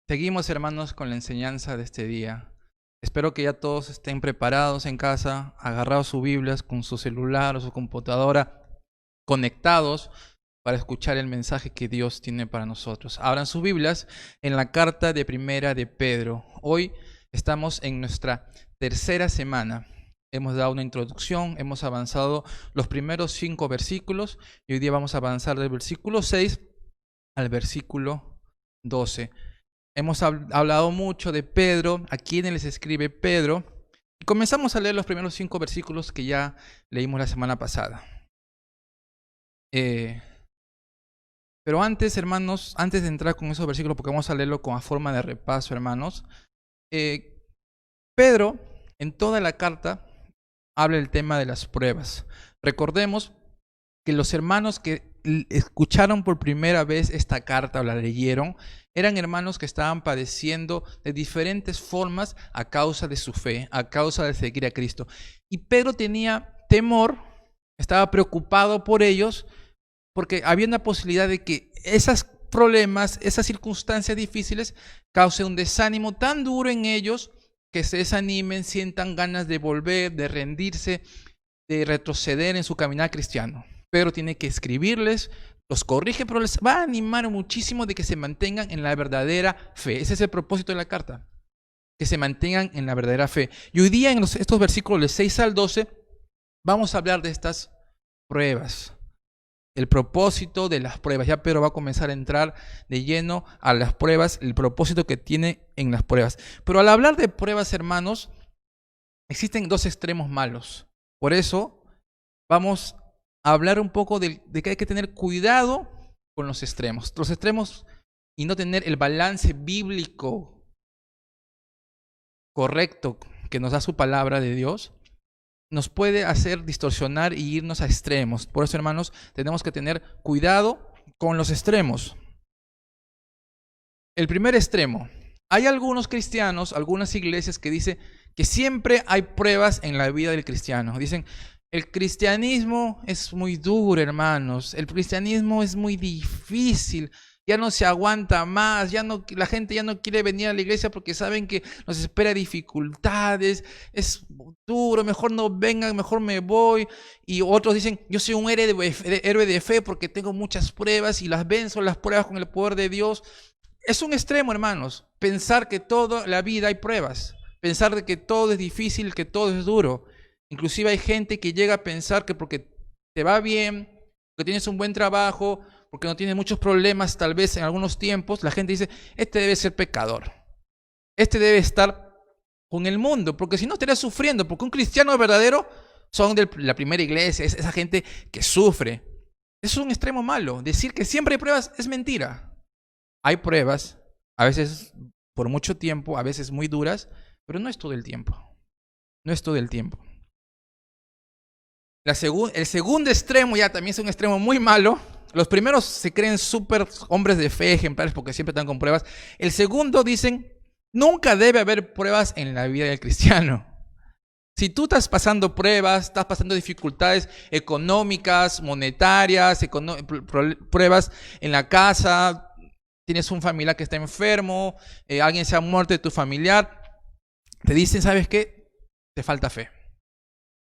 Seguimos, hermanos, con la enseñanza de este día. Espero que ya todos estén preparados en casa, agarrados sus Biblias con su celular o su computadora, conectados para escuchar el mensaje que Dios tiene para nosotros. Abran sus Biblias en la carta de Primera de Pedro. Hoy estamos en nuestra tercera semana. Hemos dado una introducción, hemos avanzado los primeros 5 versículos y hoy día vamos a avanzar del versículo 6 al versículo 12. Hemos hablado mucho de Pedro, a quienes les escribe Pedro, y comenzamos a leer los primeros 5 versículos que ya leímos la semana pasada. Pero antes, hermanos, antes de entrar con esos versículos, porque vamos a leerlo con forma de repaso, hermanos, Pedro, en toda la carta, habla del tema de las pruebas. Recordemos que los hermanos que escucharon por primera vez esta carta o la leyeron, eran hermanos que estaban padeciendo de diferentes formas a causa de su fe, a causa de seguir a Cristo. Y Pedro tenía temor, estaba preocupado por ellos, porque había una posibilidad de que esos problemas, esas circunstancias difíciles, cause un desánimo tan duro en ellos que se desanimen, sientan ganas de volver, de rendirse, de retroceder en su caminar cristiano. Pedro tiene que escribirles, los corrige, pero les va a animar muchísimo de que se mantengan en la verdadera fe. Ese es el propósito de la carta, que se mantengan en la verdadera fe. Y hoy día en estos versículos de 6 al 12 vamos a hablar de estas pruebas, el propósito de las pruebas. Ya Pedro va a comenzar a entrar de lleno a las pruebas, el propósito que tiene en las pruebas. Pero al hablar de pruebas, hermanos, existen 2 extremos malos. Por eso vamos a hablar un poco de que hay que tener cuidado con los extremos. Los extremos y no tener el balance bíblico correcto que nos da su palabra de Dios, nos puede hacer distorsionar y irnos a extremos. Por eso, hermanos, tenemos que tener cuidado con los extremos. El primer extremo. Hay algunos cristianos, algunas iglesias que dicen que siempre hay pruebas en la vida del cristiano. Dicen, el cristianismo es muy duro, hermanos. El cristianismo es muy difícil. Ya no se aguanta más. La gente ya no quiere venir a la iglesia porque saben que nos espera dificultades. Es duro, mejor no vengan, mejor me voy. Y otros dicen, yo soy un héroe de fe porque tengo muchas pruebas y las venzo las pruebas con el poder de Dios. Es un extremo, hermanos. Pensar que toda la vida hay pruebas. Pensar de que todo es difícil, que todo es duro. Inclusive hay gente que llega a pensar que porque te va bien, porque tienes un buen trabajo, porque no tienes muchos problemas tal vez en algunos tiempos, la gente dice, este debe ser pecador. Este debe estar con el mundo, porque si no estaría sufriendo, porque un cristiano verdadero son de la primera iglesia, es esa gente que sufre. Es un extremo malo. Decir que siempre hay pruebas es mentira. Hay pruebas, a veces por mucho tiempo, a veces muy duras, pero no es todo el tiempo. No es todo el tiempo. El segundo extremo ya también es un extremo muy malo. Los primeros se creen súper hombres de fe, ejemplares, porque siempre están con pruebas. El segundo dicen, nunca debe haber pruebas en la vida del cristiano. Si tú estás pasando pruebas, estás pasando dificultades económicas, monetarias, pruebas en la casa, tienes un familiar que está enfermo, alguien se ha muerto de tu familiar, te dicen, ¿sabes qué? Te falta fe.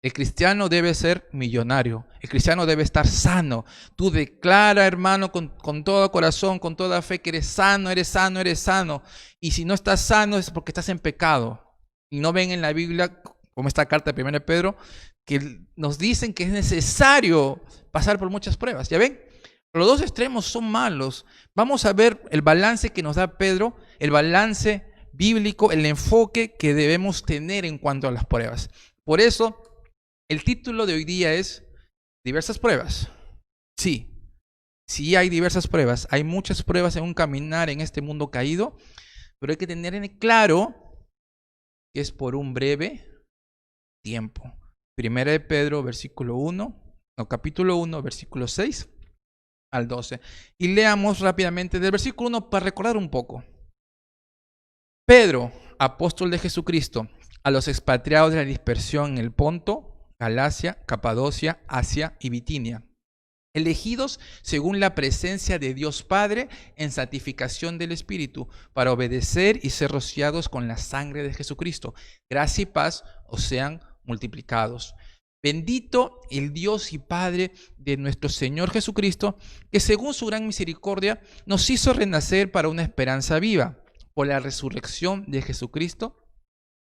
El cristiano debe ser millonario. El cristiano debe estar sano. Tú declara, hermano, con todo corazón, con toda fe, que eres sano, eres sano, eres sano. Y si no estás sano es porque estás en pecado. Y no ven en la Biblia, como esta carta de 1 Pedro, que nos dicen que es necesario pasar por muchas pruebas. ¿Ya ven? Los 2 extremos son malos. Vamos a ver el balance que nos da Pedro, el balance bíblico, el enfoque que debemos tener en cuanto a las pruebas. Por eso, el título de hoy día es diversas pruebas. Sí hay diversas pruebas. Hay muchas pruebas en un caminar en este mundo caído, pero hay que tener en claro que es por un breve tiempo. Primera de Pedro, capítulo 1, versículo 6 al 12. Y leamos rápidamente del versículo 1 para recordar un poco. Pedro, apóstol de Jesucristo, a los expatriados de la dispersión en el Ponto, Galacia, Capadocia, Asia y Bitinia, elegidos según la presencia de Dios Padre en santificación del Espíritu, para obedecer y ser rociados con la sangre de Jesucristo. Gracia y paz os sean multiplicados. Bendito el Dios y Padre de nuestro Señor Jesucristo, que según su gran misericordia nos hizo renacer para una esperanza viva, por la resurrección de Jesucristo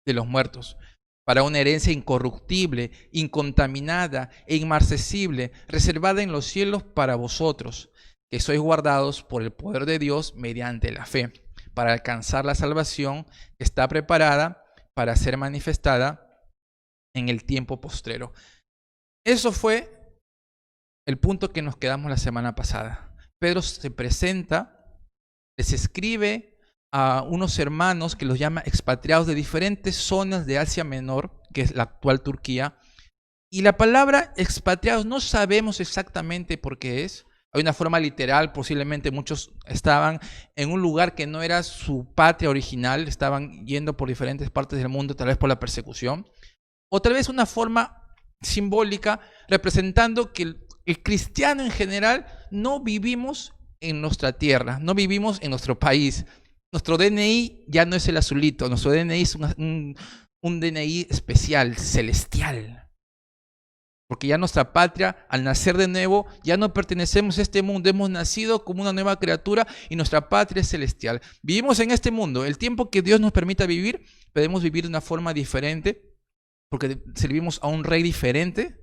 de los muertos, para una herencia incorruptible, incontaminada e inmarcesible, reservada en los cielos para vosotros, que sois guardados por el poder de Dios mediante la fe, para alcanzar la salvación que está preparada para ser manifestada en el tiempo postrero. Eso fue el punto que nos quedamos la semana pasada. Pedro se presenta, les escribe a unos hermanos que los llama expatriados de diferentes zonas de Asia Menor, que es la actual Turquía. Y la palabra expatriados no sabemos exactamente por qué es. Hay una forma literal, posiblemente muchos estaban en un lugar que no era su patria original, estaban yendo por diferentes partes del mundo, tal vez por la persecución. O tal vez una forma simbólica representando que el cristiano en general no vivimos en nuestra tierra, no vivimos en nuestro país. Nuestro DNI ya no es el azulito, nuestro DNI es un DNI especial, celestial. Porque ya nuestra patria, al nacer de nuevo, ya no pertenecemos a este mundo, hemos nacido como una nueva criatura y nuestra patria es celestial. Vivimos en este mundo, el tiempo que Dios nos permita vivir, podemos vivir de una forma diferente, porque servimos a un rey diferente,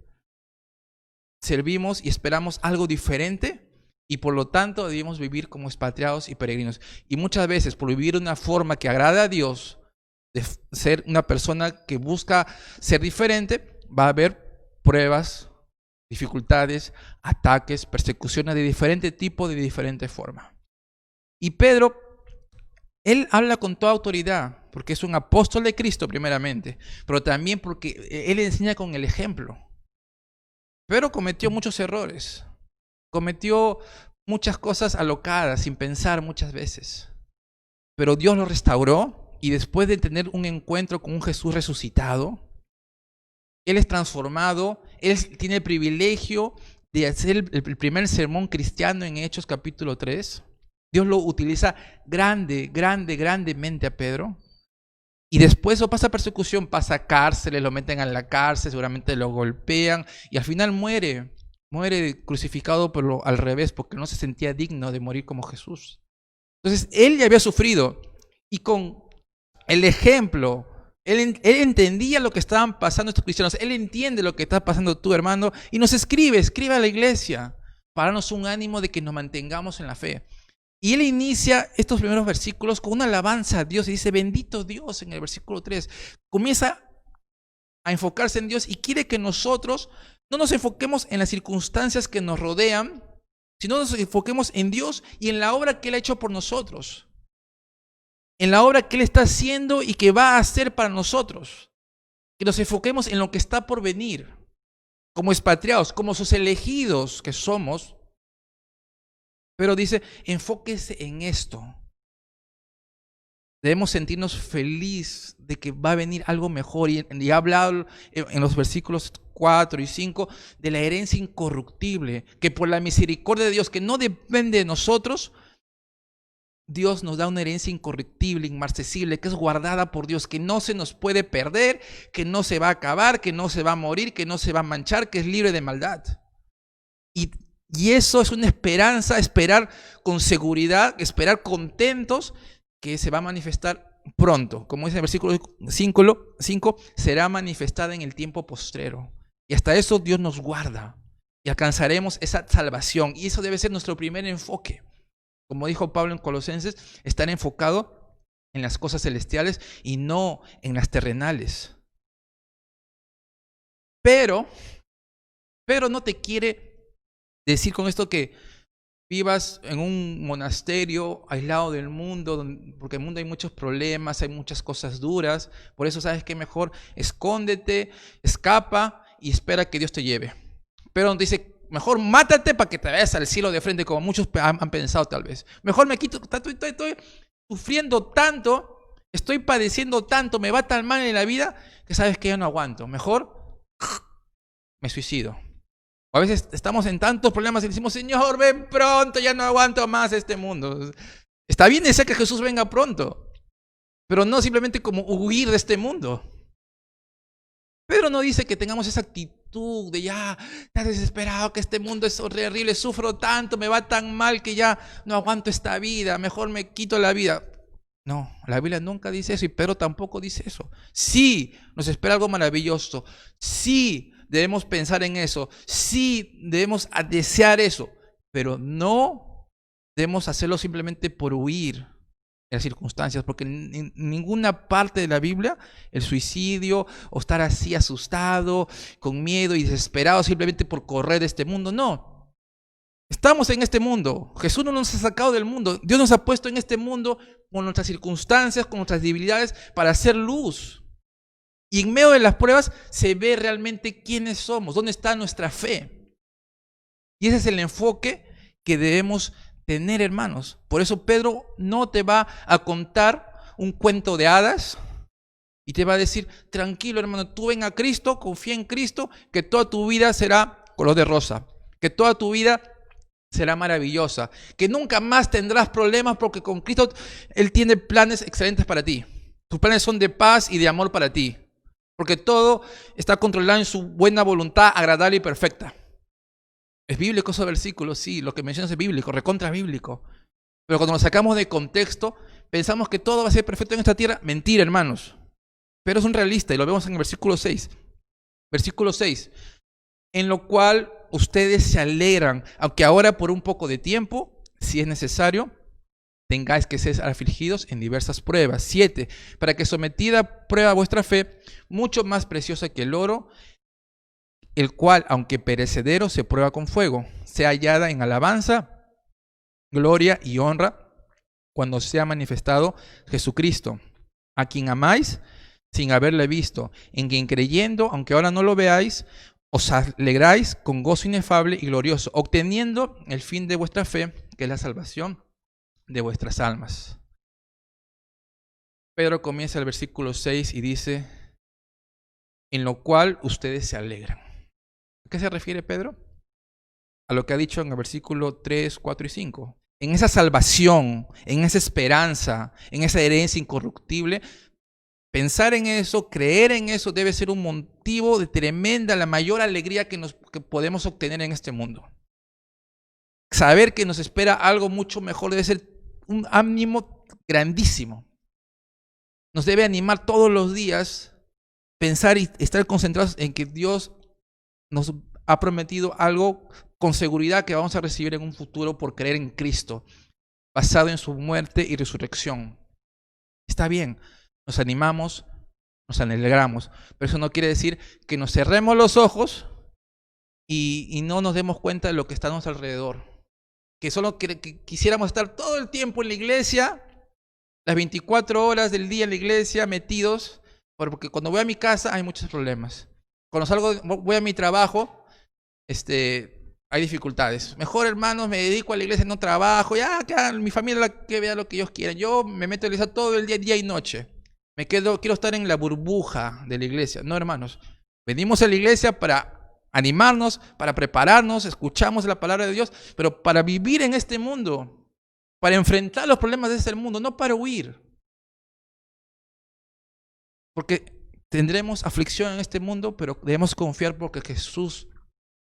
servimos y esperamos algo diferente, y por lo tanto debemos vivir como expatriados y peregrinos. Y muchas veces, por vivir de una forma que agrada a Dios, de ser una persona que busca ser diferente, va a haber pruebas, dificultades, ataques, persecuciones de diferente tipo, de diferente forma. Y Pedro, él habla con toda autoridad, porque es un apóstol de Cristo primeramente, pero también porque él enseña con el ejemplo. Pedro cometió muchos errores, cometió muchas cosas alocadas, sin pensar muchas veces. Pero Dios lo restauró y después de tener un encuentro con un Jesús resucitado, él es transformado, él tiene el privilegio de hacer el primer sermón cristiano en Hechos capítulo 3. Dios lo utiliza grandemente a Pedro. Y después eso pasa persecución, pasa cárceles, lo meten a la cárcel, seguramente lo golpean y al final muere crucificado pero al revés, porque no se sentía digno de morir como Jesús. Entonces él ya había sufrido y con el ejemplo, él entendía lo que estaban pasando estos cristianos, él entiende lo que está pasando tu hermano y nos escribe a la iglesia para darnos un ánimo de que nos mantengamos en la fe. Y él inicia estos primeros versículos con una alabanza a Dios y dice, bendito Dios en el versículo 3. Comienza a enfocarse en Dios y quiere que nosotros no nos enfoquemos en las circunstancias que nos rodean, sino nos enfoquemos en Dios y en la obra que Él ha hecho por nosotros. En la obra que Él está haciendo y que va a hacer para nosotros. Que nos enfoquemos en lo que está por venir. Como expatriados, como sus elegidos que somos. Pero dice, enfóquese en esto. Debemos sentirnos felices de que va a venir algo mejor. Y ha hablado en los versículos 4 y 5 de la herencia incorruptible, que por la misericordia de Dios, que no depende de nosotros, Dios nos da una herencia incorruptible, inmarcesible, que es guardada por Dios, que no se nos puede perder, que no se va a acabar, que no se va a morir, que no se va a manchar, que es libre de maldad. Y eso es una esperanza, esperar con seguridad, esperar contentos, que se va a manifestar pronto. Como dice en el versículo 5, será manifestada en el tiempo postrero. Y hasta eso Dios nos guarda. Y alcanzaremos esa salvación. Y eso debe ser nuestro primer enfoque. Como dijo Pablo en Colosenses, estar enfocado en las cosas celestiales y no en las terrenales. Pero no te quiere decir con esto que vivas en un monasterio aislado del mundo, porque en el mundo hay muchos problemas, hay muchas cosas duras. Por eso, ¿sabes qué? Mejor escóndete, escapa y espera que Dios te lleve. Pero dice, mejor mátate para que te vayas al cielo de frente, como muchos han pensado tal vez. Mejor me quito, estoy sufriendo tanto, estoy padeciendo tanto, me va tan mal en la vida, que sabes que ya no aguanto. Mejor me suicido. A veces estamos en tantos problemas y decimos, Señor, ven pronto, ya no aguanto más este mundo. Está bien desear que Jesús venga pronto, pero no simplemente como huir de este mundo. Pedro no dice que tengamos esa actitud de ya desesperado, que este mundo es horrible, sufro tanto, me va tan mal que ya no aguanto esta vida, mejor me quito la vida. No, la Biblia nunca dice eso y Pedro tampoco dice eso. Sí, nos espera algo maravilloso. Sí, debemos pensar en eso. Sí, debemos desear eso. Pero no debemos hacerlo simplemente por huir de las circunstancias, porque en ninguna parte de la Biblia el suicidio o estar así asustado, con miedo y desesperado simplemente por correr de este mundo, no. Estamos en este mundo. Jesús no nos ha sacado del mundo. Dios nos ha puesto en este mundo con nuestras circunstancias, con nuestras debilidades, para hacer luz. Y en medio de las pruebas se ve realmente quiénes somos, dónde está nuestra fe. Y ese es el enfoque que debemos tener, hermanos. Por eso Pedro no te va a contar un cuento de hadas y te va a decir, tranquilo, hermano, tú ven a Cristo, confía en Cristo, que toda tu vida será color de rosa, que toda tu vida será maravillosa, que nunca más tendrás problemas porque con Cristo Él tiene planes excelentes para ti. Sus planes son de paz y de amor para ti, porque todo está controlado en su buena voluntad, agradable y perfecta. ¿Es bíblico ese versículo? Sí, lo que mencionas es bíblico, recontra bíblico. Pero cuando lo sacamos de contexto, pensamos que todo va a ser perfecto en esta tierra. Mentira, hermanos. Pero es un realista y lo vemos en el versículo 6. Versículo 6. En lo cual ustedes se alegran, aunque ahora por un poco de tiempo, si es necesario, tengáis que ser afligidos en diversas pruebas. 7. Para que sometida a prueba vuestra fe, mucho más preciosa que el oro, el cual, aunque perecedero, se prueba con fuego, sea hallada en alabanza, gloria y honra, cuando sea manifestado Jesucristo, a quien amáis sin haberle visto, en quien creyendo, aunque ahora no lo veáis, os alegráis con gozo inefable y glorioso, obteniendo el fin de vuestra fe, que es la salvación de vuestras almas. Pedro comienza el versículo 6 y dice, en lo cual ustedes se alegran. ¿A qué se refiere Pedro? A lo que ha dicho en el versículo 3, 4 y 5. En esa salvación, en esa esperanza, en esa herencia incorruptible, pensar en eso, creer en eso debe ser un motivo de tremenda, la mayor alegría que podemos obtener en este mundo. Saber que nos espera algo mucho mejor debe ser un ánimo grandísimo. Nos debe animar todos los días, pensar y estar concentrados en que Dios nos ha prometido algo con seguridad que vamos a recibir en un futuro por creer en Cristo, basado en su muerte y resurrección. Está bien. Nos animamos, nos alegramos, pero eso no quiere decir que nos cerremos los ojos y no nos demos cuenta de lo que está a nuestro alrededor. Que solo que quisiéramos estar todo el tiempo en la iglesia, las 24 horas del día en la iglesia, metidos, porque cuando voy a mi casa hay muchos problemas. Cuando salgo, voy a mi trabajo, hay dificultades. Mejor, hermanos, me dedico a la iglesia, no trabajo, ya mi familia que vea lo que ellos quieran. Yo me meto en la iglesia todo el día y noche. Quiero estar en la burbuja de la iglesia. No, hermanos. Venimos a la iglesia para animarnos, para prepararnos, escuchamos la palabra de Dios, pero para vivir en este mundo, para enfrentar los problemas de este mundo, no para huir. Porque tendremos aflicción en este mundo, pero debemos confiar porque Jesús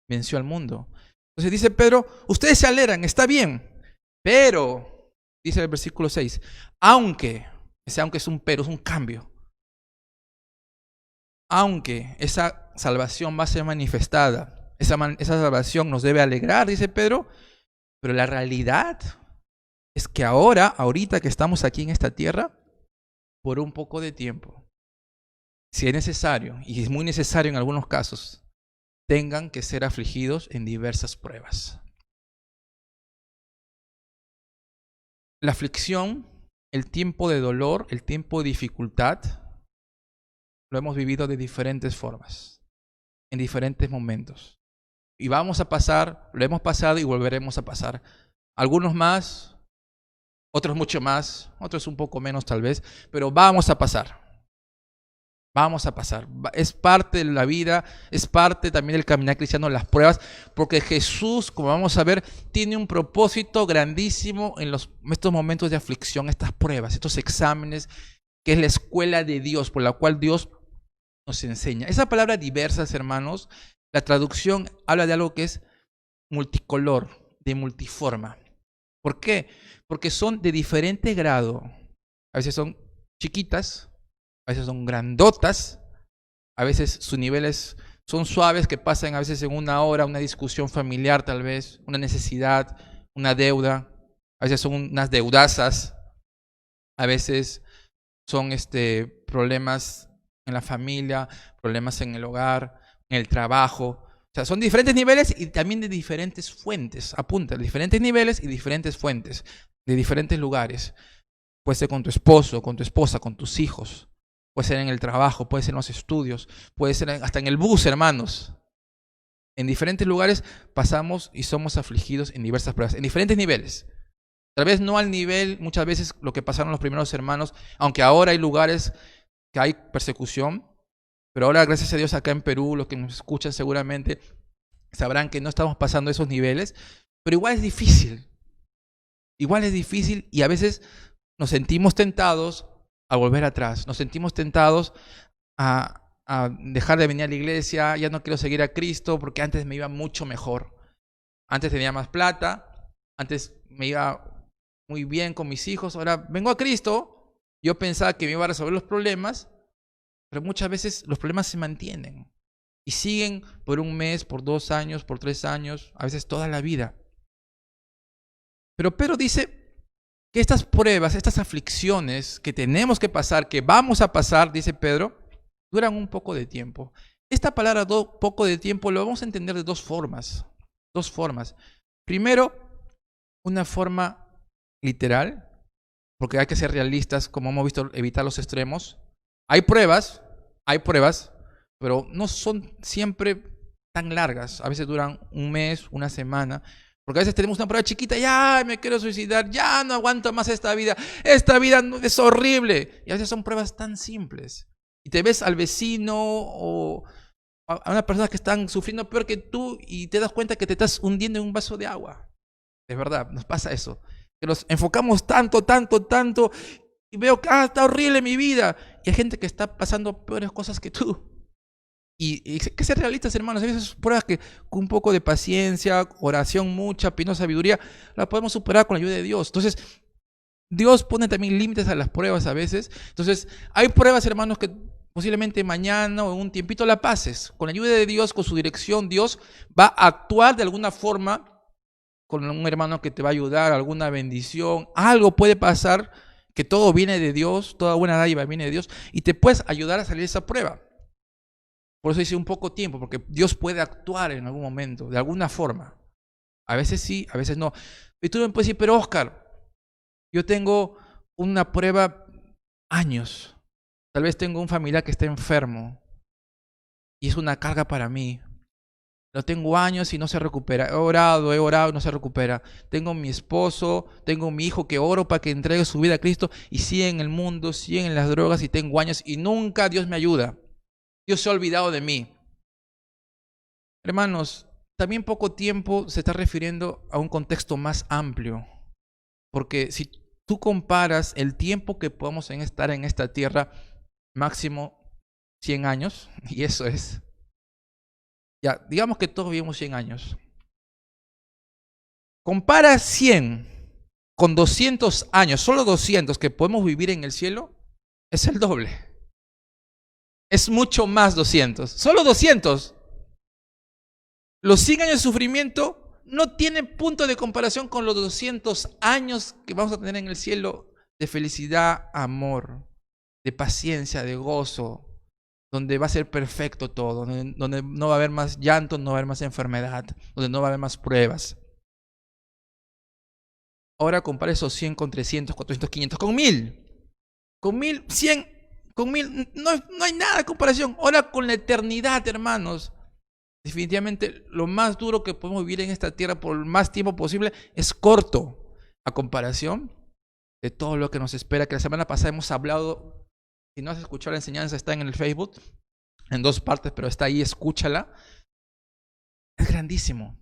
venció al mundo. Entonces dice Pedro, ustedes se alegran, está bien, pero, dice el versículo 6, aunque es un pero, es un cambio. Aunque esa salvación va a ser manifestada, esa salvación nos debe alegrar, dice Pedro, pero la realidad es que ahorita que estamos aquí en esta tierra, por un poco de tiempo, si es necesario, y es muy necesario en algunos casos, tengan que ser afligidos en diversas pruebas. La aflicción, el tiempo de dolor, el tiempo de dificultad, lo hemos vivido de diferentes formas, en diferentes momentos. Y vamos a pasar, lo hemos pasado y volveremos a pasar. Algunos más, otros mucho más, otros un poco menos tal vez, pero vamos a pasar. Vamos a pasar. Es parte de la vida, es parte también del caminar cristiano, las pruebas, porque Jesús, como vamos a ver, tiene un propósito grandísimo en estos momentos de aflicción, estas pruebas, estos exámenes, que es la escuela de Dios, por la cual Dios nos enseña. Esa palabra diversas, hermanos, la traducción habla de algo que es multicolor, de multiforma. ¿Por qué? Porque son de diferente grado. A veces son chiquitas, a veces son grandotas, a veces sus niveles son suaves, que pasan a veces en una hora, una discusión familiar tal vez, una necesidad, una deuda, a veces son unas deudazas, a veces son problemas en la familia, problemas en el hogar, en el trabajo. O sea, son diferentes niveles y también de diferentes fuentes. Apunta, diferentes niveles y diferentes fuentes, de diferentes lugares. Puede ser con tu esposo, con tu esposa, con tus hijos. Puede ser en el trabajo, puede ser en los estudios, puede ser hasta en el bus, hermanos. En diferentes lugares pasamos y somos afligidos en diversas pruebas, en diferentes niveles. Tal vez no al nivel, muchas veces, lo que pasaron los primeros hermanos, aunque ahora hay lugares que hay persecución, pero ahora, gracias a Dios, acá en Perú, los que nos escuchan seguramente sabrán que no estamos pasando esos niveles, pero igual es difícil. Igual es difícil y a veces nos sentimos tentados a volver atrás. Nos sentimos tentados a dejar de venir a la iglesia. Ya no quiero seguir a Cristo porque antes me iba mucho mejor. Antes tenía más plata. Antes me iba muy bien con mis hijos. Ahora vengo a Cristo. Yo pensaba que me iba a resolver los problemas, pero muchas veces los problemas se mantienen y siguen por un mes, por 2 años, por 3 años, a veces toda la vida. Pero Pedro dice que estas pruebas, estas aflicciones que tenemos que pasar, que vamos a pasar, dice Pedro, duran un poco de tiempo. Esta palabra poco de tiempo lo vamos a entender de dos formas. Dos formas. Primero, una forma literal, porque hay que ser realistas, como hemos visto, evitar los extremos. Hay pruebas, pero no son siempre tan largas. A veces duran un mes, una semana. Porque a veces tenemos una prueba chiquita, ya me quiero suicidar, ya no aguanto más esta vida es horrible. Y a veces son pruebas tan simples. Y te ves al vecino o a una persona que están sufriendo peor que tú y te das cuenta que te estás hundiendo en un vaso de agua. Es verdad, nos pasa eso. Que nos enfocamos tanto y veo que está horrible mi vida. Y hay gente que está pasando peores cosas que tú. Y hay que ser realistas, hermanos. A veces pruebas que con un poco de paciencia, oración mucha, pidiendo sabiduría, la podemos superar con la ayuda de Dios. Entonces, Dios pone también límites a las pruebas a veces. Entonces, hay pruebas, hermanos, que posiblemente mañana o en un tiempito la pases. Con la ayuda de Dios, con su dirección, Dios va a actuar de alguna forma con un hermano que te va a ayudar, alguna bendición. Algo puede pasar, que todo viene de Dios, toda buena dádiva viene de Dios, y te puedes ayudar a salir de esa prueba. Por eso dice un poco tiempo, porque Dios puede actuar en algún momento, de alguna forma. A veces sí, a veces no. Y tú me puedes decir, pero Oscar, yo tengo una prueba años. Tal vez tengo un familiar que está enfermo y es una carga para mí. Lo tengo años y no se recupera. He orado y no se recupera. Tengo mi esposo, tengo mi hijo que oro para que entregue su vida a Cristo y sigue en el mundo, sigue en las drogas y tengo años y nunca Dios me ayuda. Dios se ha olvidado de mí. Hermanos, también poco tiempo se está refiriendo a un contexto más amplio. Porque si tú comparas el tiempo que podemos estar en esta tierra, máximo 100 años, y eso es. Ya, digamos que todos vivimos 100 años. Compara 100 con 200 años, solo 200 que podemos vivir en el cielo, es el doble. Es mucho más 200. Solo 200. Los 100 años de sufrimiento no tienen punto de comparación con los 200 años que vamos a tener en el cielo de felicidad, amor, de paciencia, de gozo, donde va a ser perfecto todo, donde no va a haber más llanto, no va a haber más enfermedad, donde no va a haber más pruebas. Ahora compara esos 100 con 300, 400, 500, con 1000. Con 1000, 100... Con 1000 no hay nada de comparación. Ahora con la eternidad, hermanos. Definitivamente lo más duro que podemos vivir en esta tierra por el más tiempo posible es corto a comparación de todo lo que nos espera. Que la semana pasada hemos hablado Si no has escuchado la enseñanza, está en el Facebook, en 2 partes, pero está ahí, escúchala. Es grandísimo.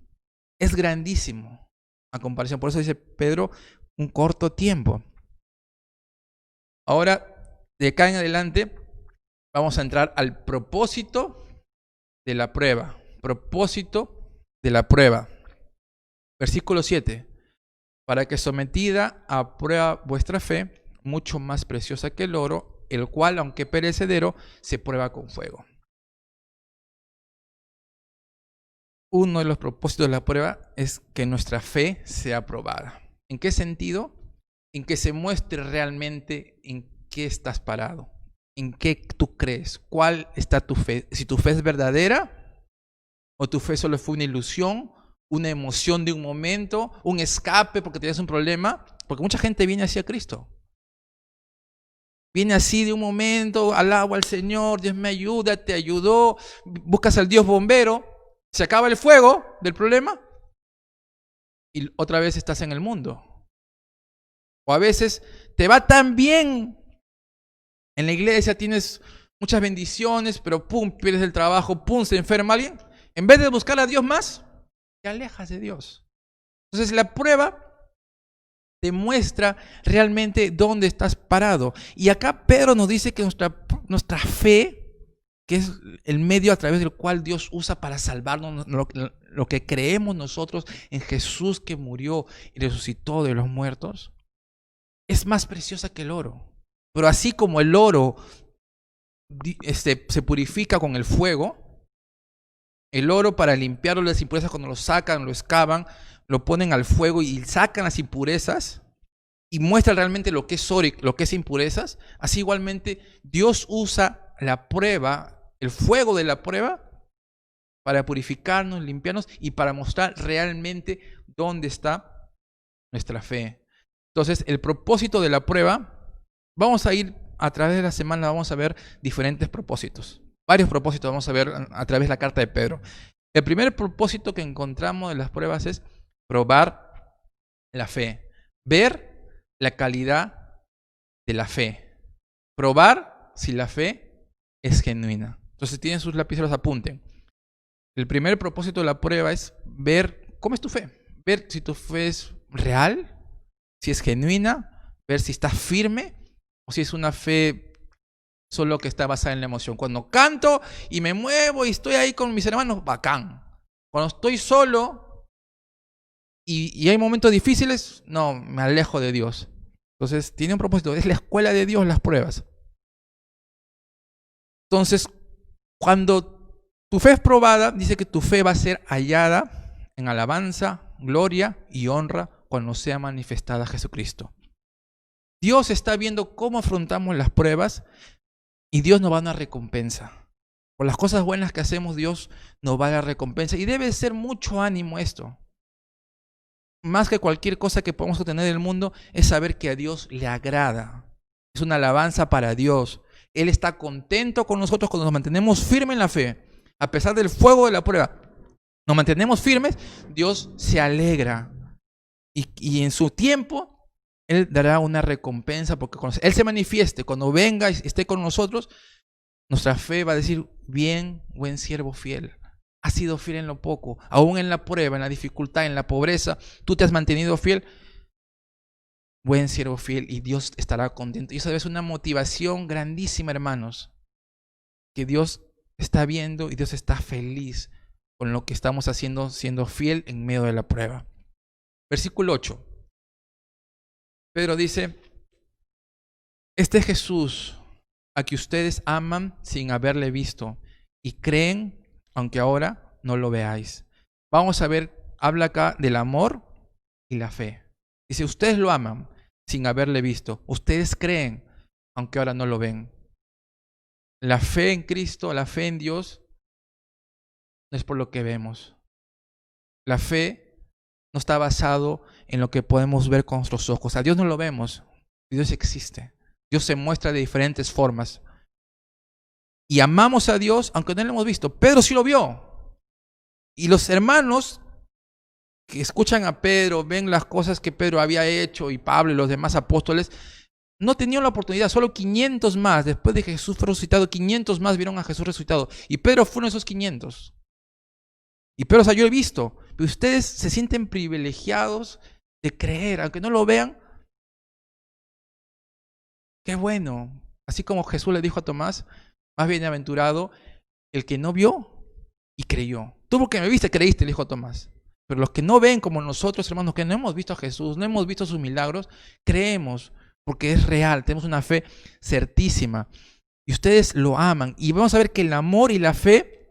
Es grandísimo a comparación. Por eso dice Pedro, un corto tiempo. Ahora, de acá en adelante, vamos a entrar al propósito de la prueba. Propósito de la prueba. Versículo 7. Para que sometida a prueba vuestra fe, mucho más preciosa que el oro, el cual, aunque perecedero, se prueba con fuego. Uno de los propósitos de la prueba es que nuestra fe sea probada. ¿En qué sentido? En que se muestre realmente en qué estás parado, en qué tú crees, cuál está tu fe. Si tu fe es verdadera o tu fe solo fue una ilusión, una emoción de un momento, un escape porque tienes un problema. Porque mucha gente viene así a Cristo. Viene así de un momento, alabo al Señor, Dios me ayuda, te ayudó, buscas al Dios bombero, se acaba el fuego del problema y otra vez estás en el mundo. O a veces te va tan bien en la iglesia, tienes muchas bendiciones, pero pum, pierdes el trabajo, pum, se enferma alguien. En vez de buscar a Dios más, te alejas de Dios. Entonces la prueba te muestra realmente dónde estás parado. Y acá Pedro nos dice que nuestra fe, que es el medio a través del cual Dios usa para salvarnos, lo que creemos nosotros en Jesús que murió y resucitó de los muertos, es más preciosa que el oro. Pero así como el oro se purifica con el fuego, el oro para limpiarlo las impurezas cuando lo sacan, lo excavan, lo ponen al fuego y sacan las impurezas y muestran realmente lo que es oro y lo que es impurezas. Así igualmente Dios usa la prueba, el fuego de la prueba, para purificarnos, limpiarnos y para mostrar realmente dónde está nuestra fe. Entonces, el propósito de la prueba, vamos a ir a través de la semana, vamos a ver diferentes propósitos. Varios propósitos vamos a ver a través de la carta de Pedro. El primer propósito que encontramos de las pruebas es probar la fe. Ver la calidad de la fe. Probar si la fe es genuina. Entonces, si tienen sus lápices, apunten. El primer propósito de la prueba es ver cómo es tu fe. Ver si tu fe es real, si es genuina, ver si está firme o si es una fe solo que está basada en la emoción. Cuando canto y me muevo y estoy ahí con mis hermanos, bacán. Cuando estoy solo y hay momentos difíciles, no, me alejo de Dios. Entonces, tiene un propósito, es la escuela de Dios las pruebas. Entonces, cuando tu fe es probada, dice que tu fe va a ser hallada en alabanza, gloria y honra cuando sea manifestada Jesucristo. Dios está viendo cómo afrontamos las pruebas y Dios nos va a dar una recompensa. Por las cosas buenas que hacemos, Dios nos va a dar recompensa. Y debe ser mucho ánimo esto. Más que cualquier cosa que podamos obtener del mundo, es saber que a Dios le agrada. Es una alabanza para Dios. Él está contento con nosotros cuando nos mantenemos firmes en la fe. A pesar del fuego de la prueba, nos mantenemos firmes, Dios se alegra. Y en su tiempo, Él dará una recompensa porque cuando Él se manifieste, cuando venga y esté con nosotros, nuestra fe va a decir, bien, buen siervo fiel. Has sido fiel en lo poco, aún en la prueba, en la dificultad, en la pobreza, tú te has mantenido fiel. Buen siervo fiel y Dios estará contento. Y eso debe ser una motivación grandísima, hermanos, que Dios está viendo y Dios está feliz con lo que estamos haciendo, siendo fiel en medio de la prueba. Versículo 8. Pedro dice, este Jesús a que ustedes aman sin haberle visto y creen aunque ahora no lo veáis. Vamos a ver, habla acá del amor y la fe. Dice, ustedes lo aman sin haberle visto. Ustedes creen aunque ahora no lo ven. La fe en Cristo, la fe en Dios, no es por lo que vemos. La fe no está basado en lo que podemos ver con nuestros ojos. A Dios no lo vemos. Dios existe. Dios se muestra de diferentes formas. Y amamos a Dios aunque no lo hemos visto. Pedro sí lo vio. Y los hermanos que escuchan a Pedro, ven las cosas que Pedro había hecho y Pablo y los demás apóstoles, No tenían la oportunidad, solo 500 más. Después de que Jesús fue resucitado, 500 más vieron a Jesús resucitado. Y Pedro fue uno de esos 500. Y Pedro, o sea, yo he visto. Pero ustedes se sienten privilegiados de creer, aunque no lo vean. Qué bueno. Así como Jesús le dijo a Tomás, más bienaventurado el que no vio y creyó. Tú porque me viste, creíste, le dijo a Tomás. Pero los que no ven como nosotros, hermanos, que no hemos visto a Jesús, no hemos visto sus milagros, creemos porque es real, tenemos una fe certísima. Y ustedes lo aman. Y vamos a ver que el amor y la fe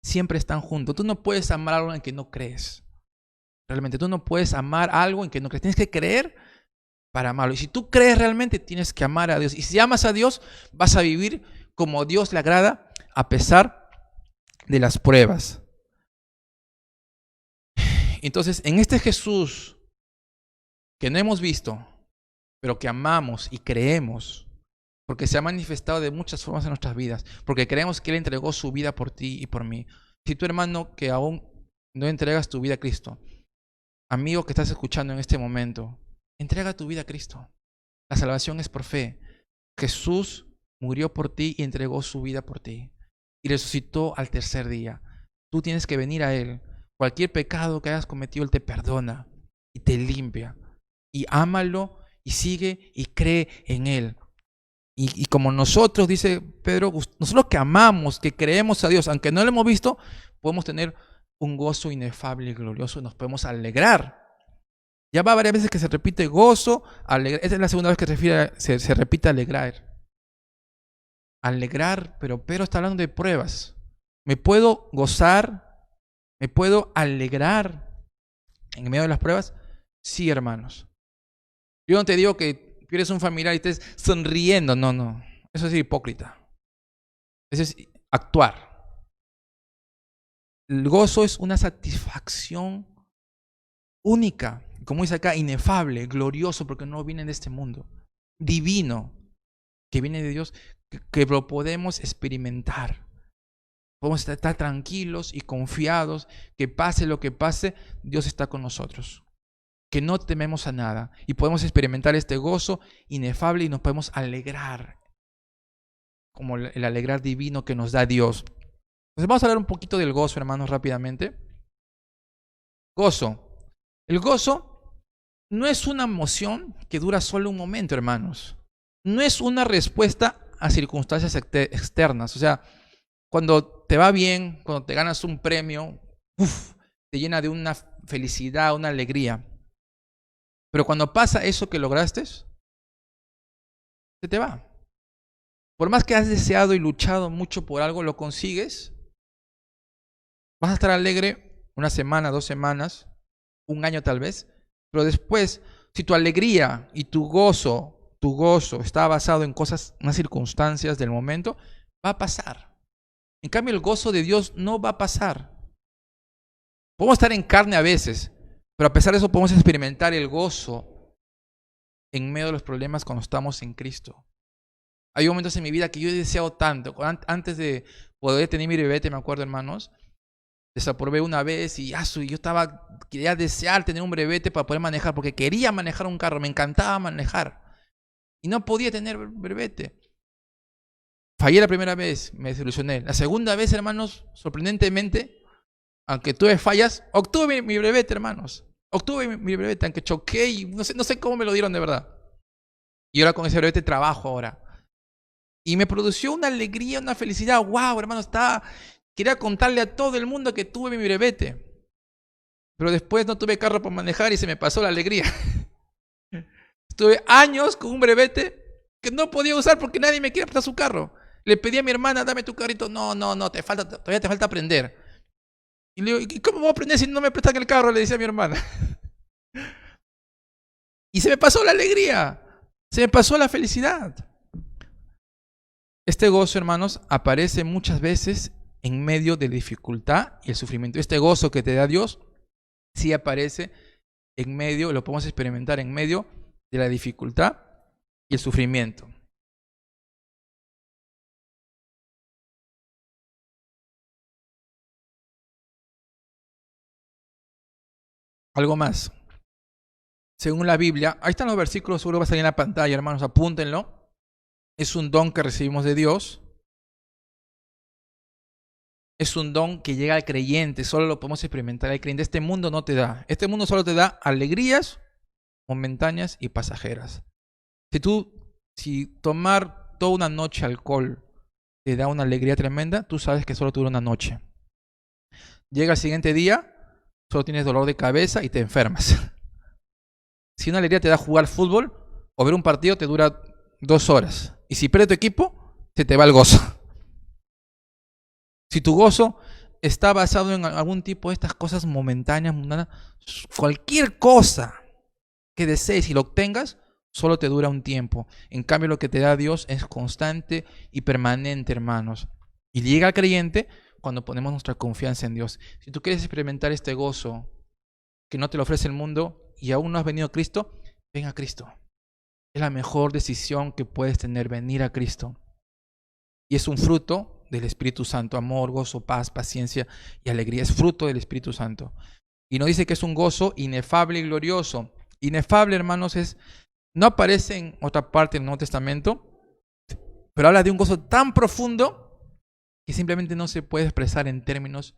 siempre están juntos. Tú no puedes amar algo en que no crees. Realmente tú no puedes amar algo en que no crees. Tienes que creer para amarlo. Y si tú crees realmente, tienes que amar a Dios. Y si amas a Dios, vas a vivir como a Dios le agrada a pesar de las pruebas. Entonces, en este Jesús que no hemos visto, pero que amamos y creemos, porque se ha manifestado de muchas formas en nuestras vidas, porque creemos que Él entregó su vida por ti y por mí. Si tú, hermano, que aún no entregas tu vida a Cristo, amigo que estás escuchando en este momento, entrega tu vida a Cristo. La salvación es por fe. Jesús murió por ti y entregó su vida por ti. Y resucitó al tercer día. Tú tienes que venir a Él. Cualquier pecado que hayas cometido, Él te perdona y te limpia. Y ámalo y sigue y cree en Él. Y como nosotros, dice Pedro, nosotros que amamos, que creemos a Dios, aunque no lo hemos visto, podemos tener un gozo inefable y glorioso y nos podemos alegrar. Ya va varias veces que se repite gozo, alegrar. Esta es la segunda vez que se repite alegrar. Alegrar, pero Pedro está hablando de pruebas. ¿Me puedo gozar? ¿Me puedo alegrar en medio de las pruebas? Sí, hermanos. Yo no te digo que eres un familiar y estés sonriendo. No, no. Eso es hipócrita. Eso es actuar. El gozo es una satisfacción única, como dice acá, inefable, glorioso, porque no viene de este mundo. Divino, que viene de Dios, que lo podemos experimentar. Podemos estar tranquilos y confiados que pase lo que pase, Dios está con nosotros. Que no tememos a nada y podemos experimentar este gozo inefable y nos podemos alegrar, como el alegrar divino que nos da Dios. Entonces vamos a hablar un poquito del gozo, hermanos, rápidamente. Gozo. El gozo no es una emoción que dura solo un momento, hermanos. No es una respuesta a circunstancias externas. O sea, cuando te va bien, cuando te ganas un premio, te llena de una felicidad, una alegría. Pero cuando pasa eso que lograste, se te va. Por más que has deseado y luchado mucho por algo, lo consigues, vas a estar alegre una semana, 2 semanas, un año tal vez, pero después, si tu alegría y tu gozo está basado en cosas, unas circunstancias del momento, va a pasar. En cambio, el gozo de Dios no va a pasar. Podemos estar en carne a veces, pero a pesar de eso podemos experimentar el gozo en medio de los problemas cuando estamos en Cristo. Hay momentos en mi vida que yo he deseado tanto. Antes de poder tener mi bebé, me acuerdo, hermanos, desaprobé una vez y yo quería desear tener un brevete para poder manejar, porque quería manejar un carro, me encantaba manejar. Y no podía tener brevete. Fallé la primera vez, me desilusioné. La segunda vez, hermanos, sorprendentemente, aunque tuve fallas, obtuve mi brevete, hermanos. Obtuve mi brevete, aunque choqué y no sé cómo me lo dieron de verdad. Y ahora con ese brevete trabajo ahora. Y me produjo una alegría, una felicidad. Wow, hermano, quería contarle a todo el mundo que tuve mi brevete. Pero después no tuve carro para manejar y se me pasó la alegría. Estuve años con un brevete que no podía usar porque nadie me quiere prestar su carro. Le pedí a mi hermana, dame tu carrito. No, todavía te falta aprender. Y le digo, ¿y cómo voy a aprender si no me prestan el carro? Le decía a mi hermana. Y se me pasó la alegría. Se me pasó la felicidad. Este gozo, hermanos, aparece muchas veces en medio de la dificultad y el sufrimiento. Este gozo que te da Dios, sí aparece en medio, lo podemos experimentar en medio de la dificultad y el sufrimiento. Algo más. Según la Biblia, ahí están los versículos, seguro va a salir en la pantalla, hermanos, apúntenlo. Es un don que recibimos de Dios. Es un don que llega al creyente, solo lo podemos experimentar al creyente. Este mundo no te da. Este mundo solo te da alegrías momentáneas y pasajeras. Si tomar toda una noche alcohol te da una alegría tremenda, tú sabes que solo dura una noche. Llega el siguiente día, solo tienes dolor de cabeza y te enfermas. Si una alegría te da jugar fútbol o ver un partido, te dura 2 horas. Y si pierde tu equipo, se te va el gozo. Si tu gozo está basado en algún tipo de estas cosas momentáneas, mundanas, cualquier cosa que desees y lo obtengas, solo te dura un tiempo. En cambio, lo que te da Dios es constante y permanente, hermanos. Y llega al creyente cuando ponemos nuestra confianza en Dios. Si tú quieres experimentar este gozo que no te lo ofrece el mundo y aún no has venido a Cristo, ven a Cristo. Es la mejor decisión que puedes tener, venir a Cristo. Y es un fruto del Espíritu Santo, amor, gozo, paz, paciencia y alegría. Es fruto del Espíritu Santo. Y nos dice que es un gozo inefable y glorioso. Inefable, hermanos, no aparece en otra parte del Nuevo Testamento, pero habla de un gozo tan profundo que simplemente no se puede expresar en términos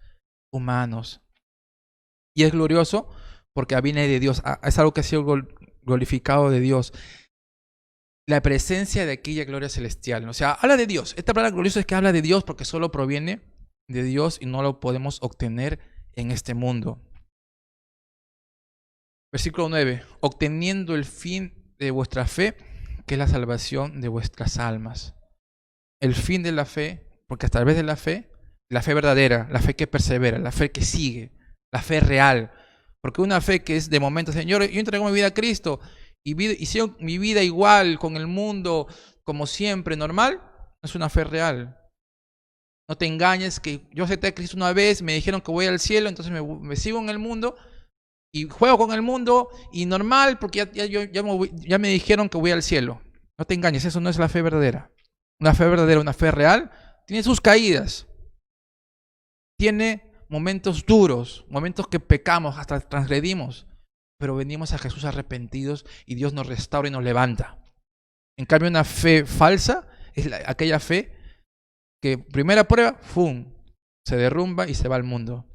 humanos. Y es glorioso porque viene de Dios. Es algo que ha sido glorificado de Dios. La presencia de aquella gloria celestial. O sea, habla de Dios. Esta palabra glorioso es que habla de Dios porque solo proviene de Dios y no lo podemos obtener en este mundo. Versículo 9. Obteniendo el fin de vuestra fe, que es la salvación de vuestras almas. El fin de la fe, porque a través de la fe verdadera, la fe que persevera, la fe que sigue, la fe real. Porque una fe que es de momento, Señor, yo entrego mi vida a Cristo y sigo mi vida igual con el mundo, como siempre, normal, no es una fe real. No te engañes que yo acepté a Cristo una vez, me dijeron que voy al cielo, entonces me sigo en el mundo y juego con el mundo y normal porque ya me dijeron que voy al cielo. No te engañes, eso no es la fe verdadera. Una fe verdadera, una fe real, tiene sus caídas. Tiene momentos duros, momentos que pecamos, hasta transgredimos, pero venimos a Jesús arrepentidos y Dios nos restaura y nos levanta. En cambio, una fe falsa es aquella fe que primera prueba, ¡fum!, se derrumba y se va al mundo.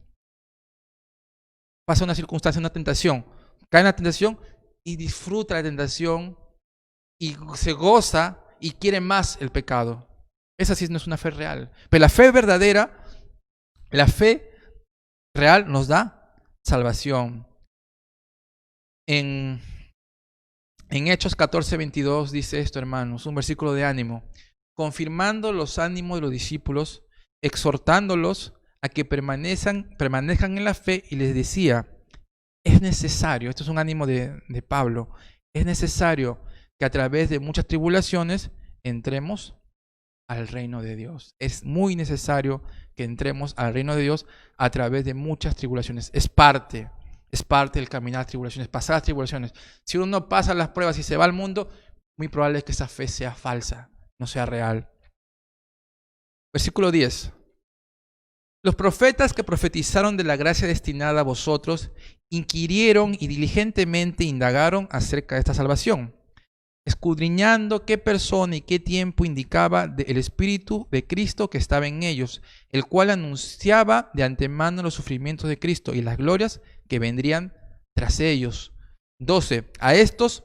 Pasa una circunstancia, una tentación, cae en la tentación y disfruta la tentación y se goza y quiere más el pecado. Esa sí no es una fe real. Pero la fe verdadera, la fe real nos da salvación. En Hechos 14:22 dice esto, hermanos, un versículo de ánimo. Confirmando los ánimos de los discípulos, exhortándolos a que permanezcan en la fe, y les decía, es necesario, esto es un ánimo de Pablo, es necesario que a través de muchas tribulaciones entremos al reino de Dios. Es muy necesario que entremos al reino de Dios a través de muchas tribulaciones. Es parte del caminar tribulaciones, pasar las tribulaciones. Si uno no pasa las pruebas y se va al mundo, muy probable es que esa fe sea falsa, no sea real. Versículo 10. Los profetas que profetizaron de la gracia destinada a vosotros inquirieron y diligentemente indagaron acerca de esta salvación, escudriñando qué persona y qué tiempo indicaba el Espíritu de Cristo que estaba en ellos, el cual anunciaba de antemano los sufrimientos de Cristo y las glorias que vendrían tras ellos. 12. A estos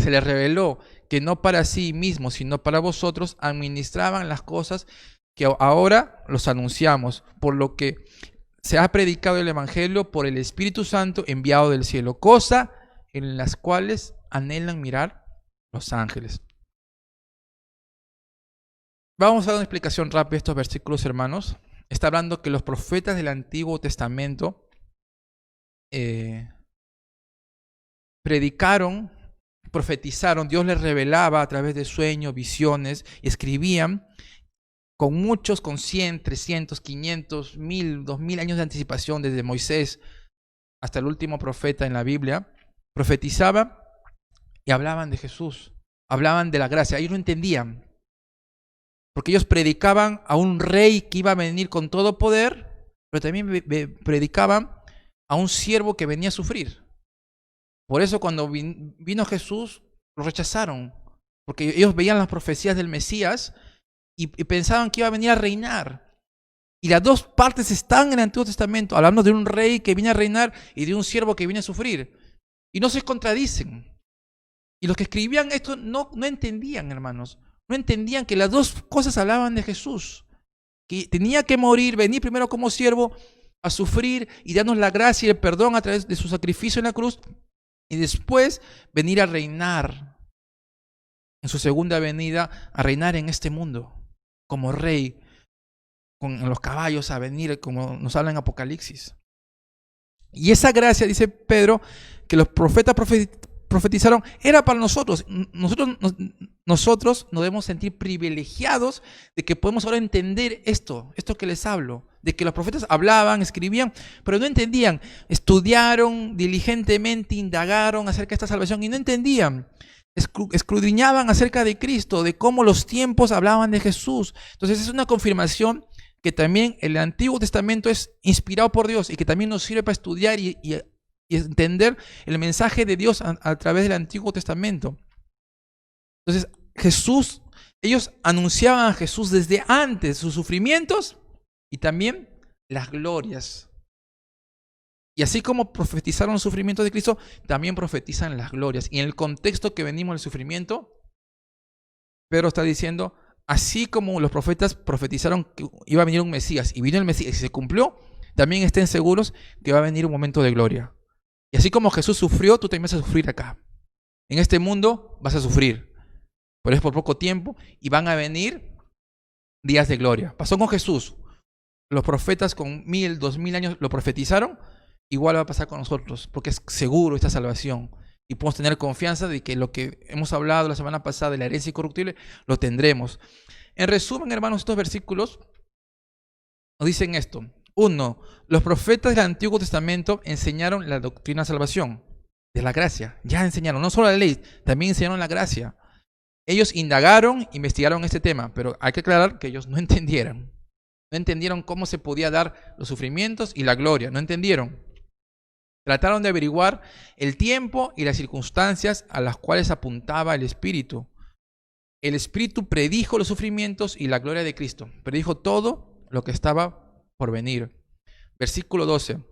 se les reveló que no para sí mismos, sino para vosotros, administraban las cosas que ahora los anunciamos, por lo que se ha predicado el Evangelio por el Espíritu Santo enviado del cielo, cosa en las cuales anhelan mirar los ángeles. Vamos a dar una explicación rápida de estos versículos, hermanos. Está hablando que los profetas del Antiguo Testamento predicaron, profetizaron, Dios les revelaba a través de sueños, visiones, y escribían con muchos, con 100, 300, 500, 1000, 2000 años de anticipación, desde Moisés hasta el último profeta en la Biblia, profetizaban y hablaban de Jesús, hablaban de la gracia. Ellos no entendían, porque ellos predicaban a un rey que iba a venir con todo poder, pero también predicaban a un siervo que venía a sufrir. Por eso cuando vino Jesús, lo rechazaron, porque ellos veían las profecías del Mesías y pensaban que iba a venir a reinar. Y las dos partes están en el Antiguo Testamento, hablando de un rey que viene a reinar y de un siervo que viene a sufrir. Y no se contradicen. Y los que escribían esto no entendían, hermanos. No entendían que las dos cosas hablaban de Jesús. Que tenía que morir, venir primero como siervo a sufrir y darnos la gracia y el perdón a través de su sacrificio en la cruz. Y después venir a reinar en su segunda venida, a reinar en este mundo como rey, con los caballos a venir, como nos habla en Apocalipsis. Y esa gracia, dice Pedro, que los profetas profetizaron, era para nosotros. Nosotros nos debemos sentir privilegiados de que podemos ahora entender esto que les hablo, de que los profetas hablaban, escribían, pero no entendían. Estudiaron diligentemente, indagaron acerca de esta salvación y no entendían. Escudriñaban acerca de Cristo, de cómo los tiempos hablaban de Jesús. Entonces es una confirmación que también el Antiguo Testamento es inspirado por Dios y que también nos sirve para estudiar y entender el mensaje de Dios a través del Antiguo Testamento. Entonces ellos anunciaban a Jesús desde antes sus sufrimientos y también las glorias. Y así como profetizaron los sufrimientos de Cristo, también profetizan las glorias. Y en el contexto que venimos del sufrimiento, Pedro está diciendo, así como los profetas profetizaron que iba a venir un Mesías, y vino el Mesías y se cumplió, también estén seguros que va a venir un momento de gloria. Y así como Jesús sufrió, tú también vas a sufrir acá. En este mundo vas a sufrir, pero es por poco tiempo y van a venir días de gloria. Pasó con Jesús. Los profetas con 1000, 2000 años lo profetizaron. Igual va a pasar con nosotros, porque es seguro esta salvación. Y podemos tener confianza de que lo que hemos hablado la semana pasada de la herencia incorruptible, lo tendremos. En resumen, hermanos, estos versículos nos dicen esto. 1. Los profetas del Antiguo Testamento enseñaron la doctrina de salvación, de la gracia. Ya enseñaron, no solo la ley, también enseñaron la gracia. Ellos indagaron, investigaron este tema, pero hay que aclarar que ellos no entendieron. No entendieron cómo se podía dar los sufrimientos y la gloria. No entendieron. Trataron de averiguar el tiempo y las circunstancias a las cuales apuntaba el Espíritu. El Espíritu predijo los sufrimientos y la gloria de Cristo. Predijo todo lo que estaba por venir. Versículo 12.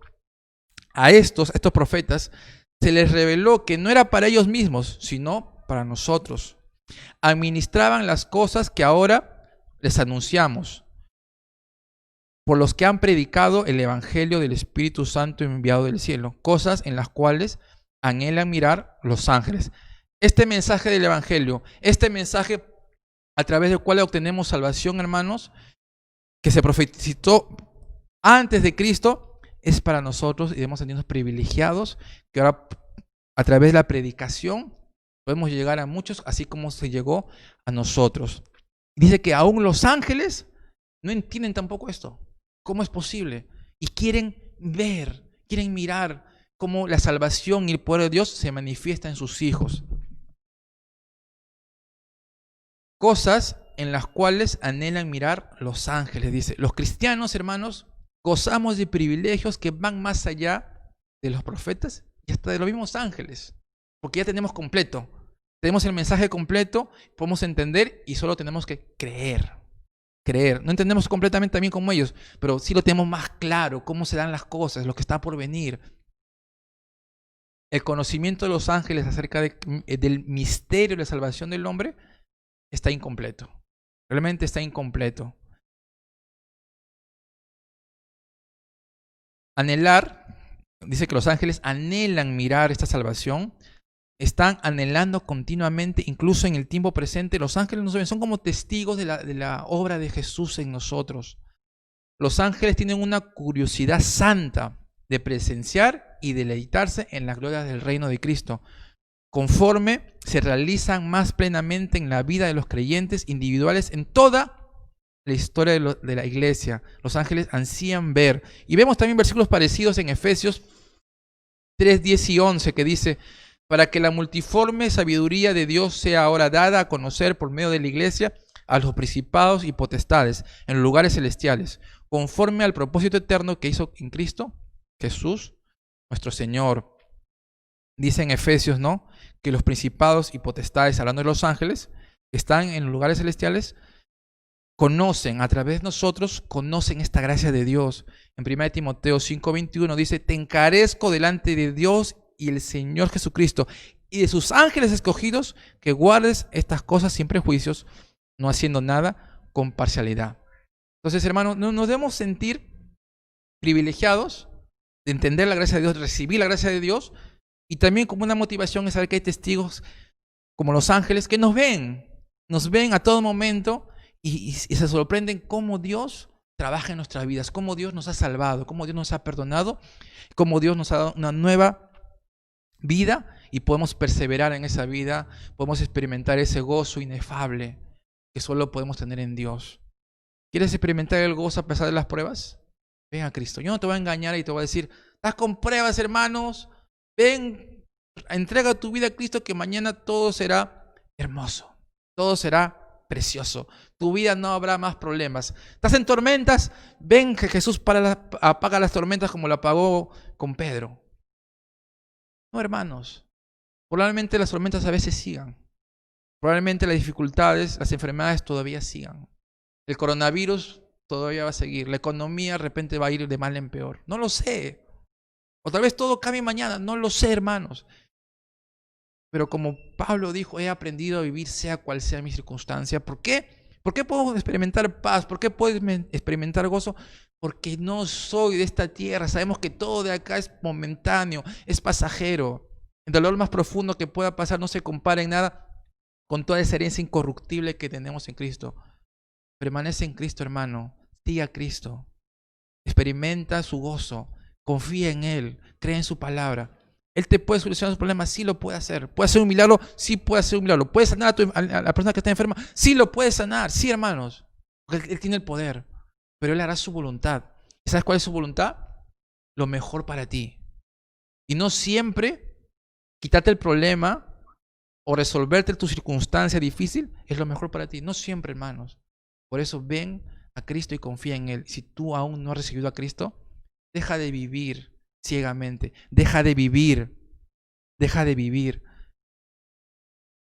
A estos profetas se les reveló que no era para ellos mismos, sino para nosotros. Administraban las cosas que ahora les anunciamos, por los que han predicado el Evangelio del Espíritu Santo enviado del cielo, cosas en las cuales anhelan mirar los ángeles. Este mensaje del Evangelio, este mensaje a través del cual obtenemos salvación, hermanos, que se profetizó antes de Cristo, es para nosotros y debemos sentirnos privilegiados, que ahora a través de la predicación podemos llegar a muchos, así como se llegó a nosotros. Dice que aún los ángeles no entienden tampoco esto. ¿Cómo es posible? Y quieren ver, quieren mirar cómo la salvación y el poder de Dios se manifiesta en sus hijos. Cosas en las cuales anhelan mirar los ángeles, dice. Los cristianos, hermanos, gozamos de privilegios que van más allá de los profetas y hasta de los mismos ángeles. Porque ya tenemos completo. Tenemos el mensaje completo, podemos entender y solo tenemos que creer. No entendemos completamente también como ellos, pero sí lo tenemos más claro, cómo se dan las cosas, lo que está por venir. El conocimiento de los ángeles acerca del misterio de la salvación del hombre está incompleto. Realmente está incompleto. Dice que los ángeles anhelan mirar esta salvación. Están anhelando continuamente, incluso en el tiempo presente. Los ángeles nos ven, son como testigos de la obra de Jesús en nosotros. Los ángeles tienen una curiosidad santa de presenciar y deleitarse en las glorias del reino de Cristo, conforme se realizan más plenamente en la vida de los creyentes individuales en toda la historia de la iglesia. Los ángeles ansían ver. Y vemos también versículos parecidos en Efesios 3, 10 y 11 que dice: para que la multiforme sabiduría de Dios sea ahora dada a conocer por medio de la iglesia a los principados y potestades en los lugares celestiales, conforme al propósito eterno que hizo en Cristo Jesús, nuestro Señor. Dice en Efesios, ¿no?, que los principados y potestades, hablando de los ángeles, que están en los lugares celestiales, conocen, a través de nosotros, conocen esta gracia de Dios. En 1 Timoteo 5:21 dice: te encarezco delante de Dios y el Señor Jesucristo y de sus ángeles escogidos, que guardes estas cosas sin prejuicios, no haciendo nada con parcialidad. Entonces, hermanos, no nos debemos sentir privilegiados de entender la gracia de Dios, de recibir la gracia de Dios, y también como una motivación es saber que hay testigos como los ángeles que nos ven a todo momento y se sorprenden cómo Dios trabaja en nuestras vidas, cómo Dios nos ha salvado, cómo Dios nos ha perdonado, cómo Dios nos ha dado una nueva vida y podemos perseverar en esa vida, podemos experimentar ese gozo inefable que solo podemos tener en Dios. ¿Quieres experimentar el gozo a pesar de las pruebas? Ven a Cristo. Yo no te voy a engañar y te voy a decir: estás con pruebas, hermanos. Ven, entrega tu vida a Cristo, que mañana todo será hermoso. Todo será precioso. Tu vida no habrá más problemas. ¿Estás en tormentas? Ven, que Jesús apaga las tormentas como lo apagó con Pedro. No, hermanos. Probablemente las tormentas a veces sigan. Probablemente las dificultades, las enfermedades todavía sigan. El coronavirus todavía va a seguir. La economía de repente va a ir de mal en peor. No lo sé. O tal vez todo cambie mañana. No lo sé, hermanos. Pero como Pablo dijo, he aprendido a vivir sea cual sea mi circunstancia. ¿Por qué? ¿Por qué puedo experimentar paz? ¿Por qué puedo experimentar gozo? Porque no soy de esta tierra. Sabemos que todo de acá es momentáneo, es pasajero. El dolor más profundo que pueda pasar no se compara en nada con toda esa herencia incorruptible que tenemos en Cristo. Permanece en Cristo, hermano. Sigue a Cristo. Experimenta su gozo. Confía en Él. Cree en su palabra. Él te puede solucionar los problemas. Sí lo puede hacer. ¿Puede hacer un milagro? Sí puede hacer un milagro. ¿Puede sanar a la persona que está enferma? Sí lo puede sanar. Sí, hermanos. Porque Él tiene el poder. Pero Él hará su voluntad. ¿Y sabes cuál es su voluntad? Lo mejor para ti. Y no siempre quitarte el problema o resolverte tu circunstancia difícil es lo mejor para ti. No siempre, hermanos. Por eso ven a Cristo y confía en Él. Si tú aún no has recibido a Cristo, deja de vivir ciegamente. Deja de vivir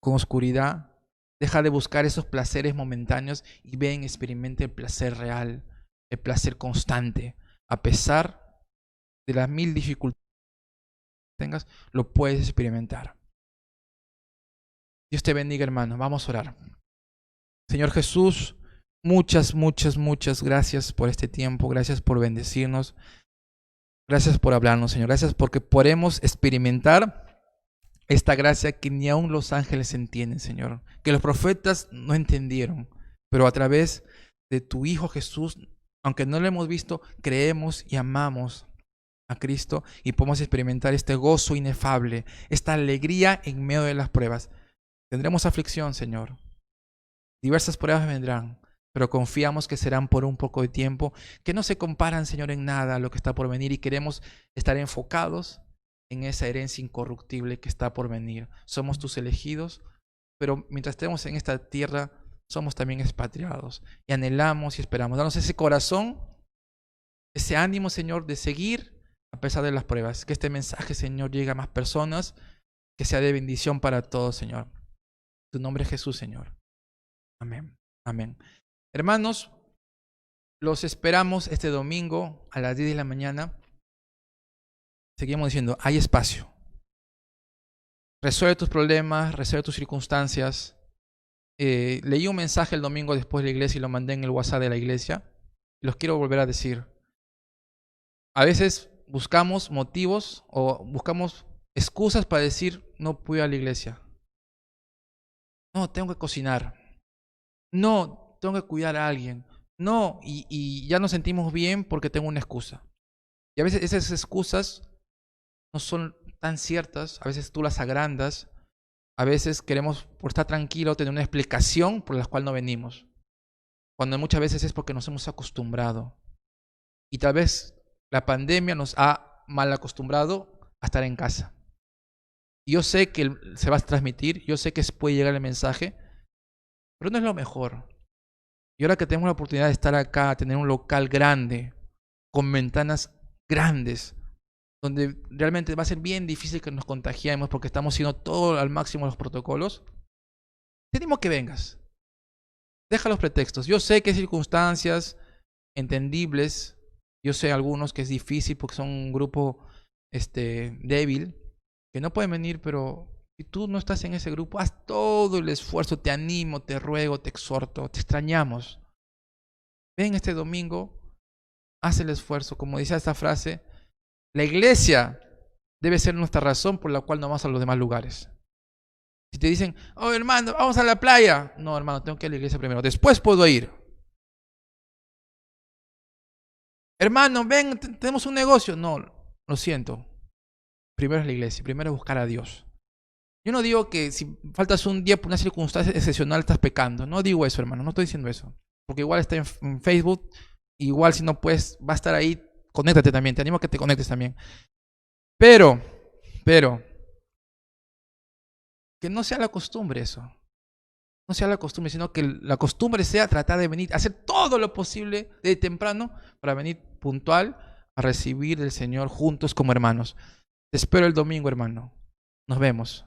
con oscuridad. Deja de buscar esos placeres momentáneos y ven, experimente el placer real, el placer constante. A pesar de las 1000 dificultades que tengas, lo puedes experimentar. Dios te bendiga, hermano. Vamos a orar. Señor Jesús, muchas gracias por este tiempo. Gracias por bendecirnos. Gracias por hablarnos, Señor. Gracias porque podemos experimentar esta gracia que ni aun los ángeles entienden, Señor. Que los profetas no entendieron. Pero a través de tu Hijo Jesús, aunque no lo hemos visto, creemos y amamos a Cristo y podemos experimentar este gozo inefable, esta alegría en medio de las pruebas. Tendremos aflicción, Señor. Diversas pruebas vendrán, pero confiamos que serán por un poco de tiempo, que no se comparan, Señor, en nada a lo que está por venir, y queremos estar enfocados en esa herencia incorruptible que está por venir. Somos tus elegidos, pero mientras estemos en esta tierra, somos también expatriados y anhelamos y esperamos. Danos ese corazón, ese ánimo, Señor, de seguir a pesar de las pruebas. Que este mensaje, Señor, llegue a más personas, que sea de bendición para todos, Señor. En tu nombre, Jesús, Señor. Amén. Amén. Hermanos, los esperamos este domingo a las 10 de la mañana. Seguimos diciendo, hay espacio. Resuelve tus problemas, resuelve tus circunstancias. Leí un mensaje el domingo después de la iglesia y lo mandé en el WhatsApp de la iglesia. Los quiero volver a decir. A veces buscamos motivos o buscamos excusas para decir, no pude ir a la iglesia. No, tengo que cocinar. No, tengo que cuidar a alguien. No, y ya nos sentimos bien porque tengo una excusa. Y a veces esas excusas no son tan ciertas, a veces tú las agrandas, a veces queremos, por estar tranquilo, tener una explicación por la cual no venimos. Cuando muchas veces es porque nos hemos acostumbrado. Y tal vez la pandemia nos ha mal acostumbrado a estar en casa. Y yo sé que se va a transmitir, yo sé que puede llegar el mensaje, pero no es lo mejor. Y ahora que tenemos la oportunidad de estar acá, tener un local grande, con ventanas grandes, donde realmente va a ser bien difícil que nos contagiemos porque estamos haciendo todo al máximo los protocolos, te animo a que vengas. Deja los pretextos. Yo sé que hay circunstancias entendibles. Yo sé algunos que es difícil porque son un grupo débil, que no pueden venir, pero si tú no estás en ese grupo, haz todo el esfuerzo, te animo, te ruego, te exhorto, te extrañamos. Ven este domingo, haz el esfuerzo, como dice esta frase, la iglesia debe ser nuestra razón por la cual no vamos a los demás lugares. Si te dicen, oh hermano, vamos a la playa. No, hermano, tengo que ir a la iglesia primero, después puedo ir. Hermano, ven, tenemos un negocio. No, lo siento. Primero es la iglesia, primero es buscar a Dios. Yo no digo que si faltas un día por una circunstancia excepcional estás pecando. No digo eso, hermano, no estoy diciendo eso. Porque igual está en Facebook, igual si no puedes, va a estar ahí, conéctate también, te animo a que te conectes también. Pero, que no sea la costumbre eso. No sea la costumbre, sino que la costumbre sea tratar de venir, hacer todo lo posible de temprano para venir puntual a recibir del Señor juntos como hermanos. Te espero el domingo, hermano. Nos vemos.